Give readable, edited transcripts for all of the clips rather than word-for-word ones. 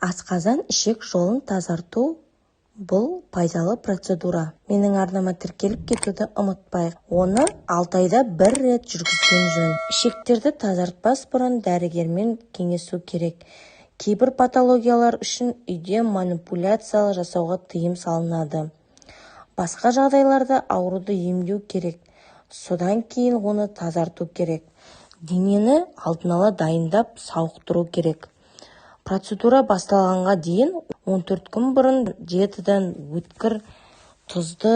Асқазан ішек жолын тазарту бұл пайдалы процедура. Менің арнама тіркеліп кетуді ұмытпайық. Оны 6 айда 1 рет жүргізген жөн. Ішектерді тазартпас бұрын дәрігермен кеңесу керек. Кейбір патологиялар үшін үйде манипуляциялар жасауға тыйым салынады. Басқа жағдайларда ауруды емдеу керек. Содан кейін оны тазарту керек. Денені алдын ала дайындап сауықтыру керек. Процедура басталғанға дейін 14 күн бұрын диетадан өткір, тұзды,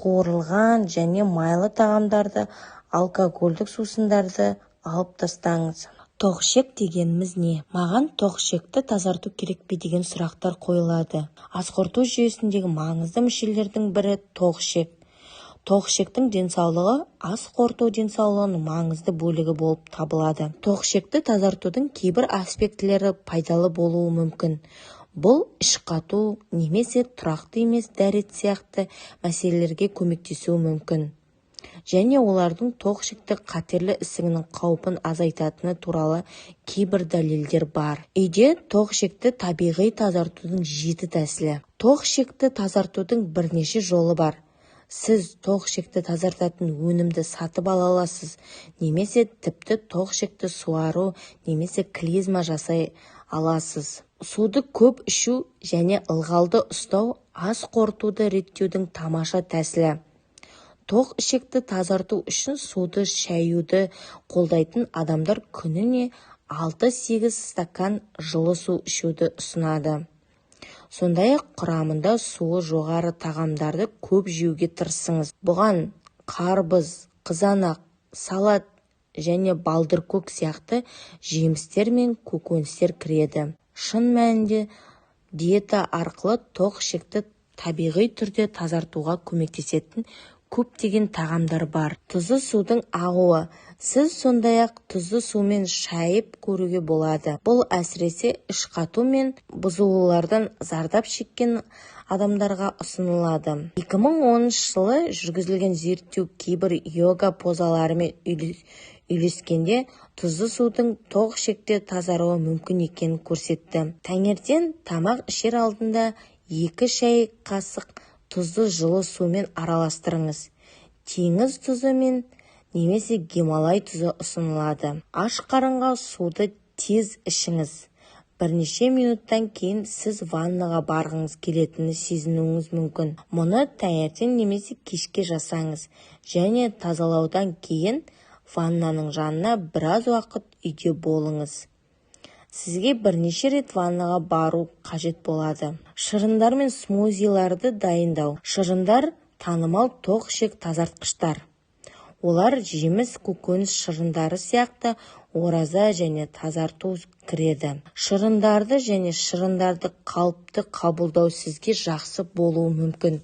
қуырылған және майлы тағамдарды, алкогольдік сусындарды алып тастаңыз. Тоқ-ішек дегеніміз не? Маған тоқ-ішекті тазарту керек пе деген сұрақтар қойылады. Ас қорыту жүйесіндегі маңызды мүшелердің бірі тоқ-ішек. Тоқ-ішектің денсаулығы ас қорыту денсаулығының маңызды бөлігі болып табылады. Тоқ-ішекті тазартудың кейбір аспектілері пайдалы болуы мүмкін. Бұл іш қату немесе тұрақты емес дәрет сияқты мәселелерге көмектесуі мүмкін. Және олардың тоқ-ішекті қатерлі ісігінің қаупін азайтатыны туралы кейбір дәлелдер бар. Үйде тоқ-ішекті табиғи тазартудың 7 тәсілі. Тоқ-ішекті тазартудың бірнеше жолы бар. Сіз тоқ-ішекті тазартатын өнімді сатып ала аласыз, немесе тіпті тоқ-ішекті суару немесе клизма жасай аласыз. Суды көп ішу және ылғалды ұстау ас қорытуды реттеудің тамаша тәсілі. Тоқ-ішекті тазарту үшін суды шаюды қолдайтын адамдар күніне 6-8 стакан жылы су ішуді ұсынады. Сондай-ақ құрамында суы жоғары тағамдарды көп жеуге тырысыңыз. Бұған қарбыз, қызанақ, салат және балдыркөк сияқты жемістер мен көкөністер кіреді. Шын мәнінде диета арқылы тоқ-ішекті табиғи түрде тазартуға көмектесетін көптеген тағамдар бар. Тұзды судың ағуы. Сіз сондай-ақ тұзды сумен шайып көруге болады. Бұл әсіресе іш қату мен бұзылулардан зардап шеккен адамдарға ұсынылады. 2010 жылы жүргізілген зерттеу кейбір йога позаларымен үйлескенде тұзды судың тоқ-ішекте тазаруы мүмкін екенін көрсетті. Таңертең тамақ ішер алдында 2 шай қасық тұзды жылы сумен араластырыңыз. Теңіз тұзы мен немесе Гималай тұзы ұсынылады. Аш қарынға суды тез ішіңіз. Бірнеше минуттан кейін сіз ваннаға барғыңыз келетіні сезінуіңіз мүмкін. Мұны таңертең немесе кешке жасаңыз. Және тазалаудан кейін ваннаның жанына біраз уақыт үйде болыңыз. Сізге бірнеше рет ваннаға бару қажет болады. Шырындар мен смузиларды дайындау. Шырындар танымал тоқ-ішек тазартқыштар. Олар жеміс, көкөніс шырындары сияқты ораза және тазарту кіреді. Шырындарды және шырындарды қалыпты қабылдау сізге жақсы болуы мүмкін.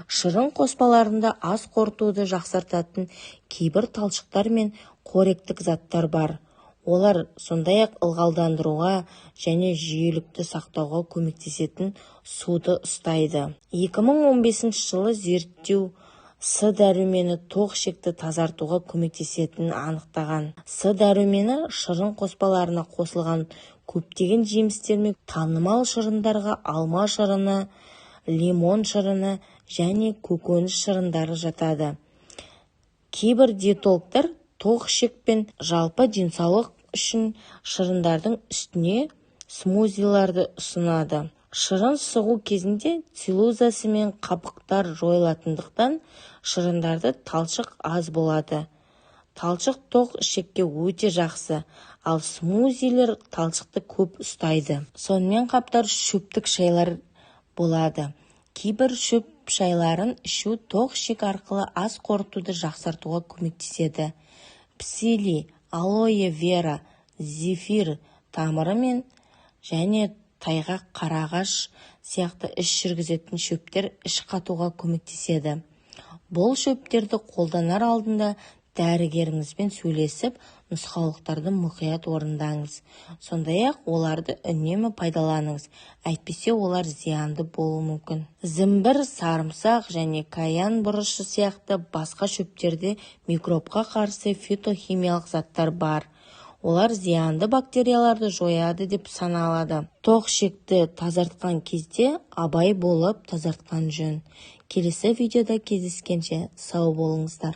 Шырын қоспаларында ас қорытуды жақсартатын кейбір талшықтар мен қоректік заттар бар. Олар сондай-ақ ылғалдандыруға және жүйелікті сақтауға көмектесетін суды ұстайды. 2015 жылы зерттеу С дәрумені тоқ-ішекті тазартуға көмектесетінін анықтаған. С дәрумені шырын қоспаларына қосылған көптеген жемістермен танымал шырындарға алма шырыны, лимон шырыны және көкөніс шырындары жатады. Кейбір диетологтар тоқ-ішек пен жалпы денсаулық үшін шырындардың үстіне смузиларды ұсынады. Шырын сығу кезінде целлюлозасы мен қабықтар жойылатындықтан шырындарды талшық аз болады. Талшық тоқ-ішекке өте жақсы, ал смузилер талшықты көп ұстайды. Сонымен қатар шөптік шайлар болады. Кейбір шөп шайларын ішу тоқ-ішек арқылы ас қорытуды жақсартуға көмектеседі. Псили, алоэ вера, зефир тамыры мен және тайғақ қарағаш сияқты іш жүргізетін шөптер іш қатуға көмектеседі. Бұл шөптерді қолданар алдында дәрігеріңізбен сөйлесіп, нұсқаулықтарды мұқият орындаңыз. Сондай-ақ оларды үнемі пайдаланыңыз, әйтпесе олар зиянды болуы мүмкін. Зімбір, сарымсақ және каян бұрышы сияқты басқа шөптерде микробқа қарсы фитохимиялық заттар бар. олар зиянды бактерияларды жояды деп саналады. Тоқ ішекті тазартқан кезде абай болып тазартқан жөн. Келесі видеода кездескенше сау болыңыздар.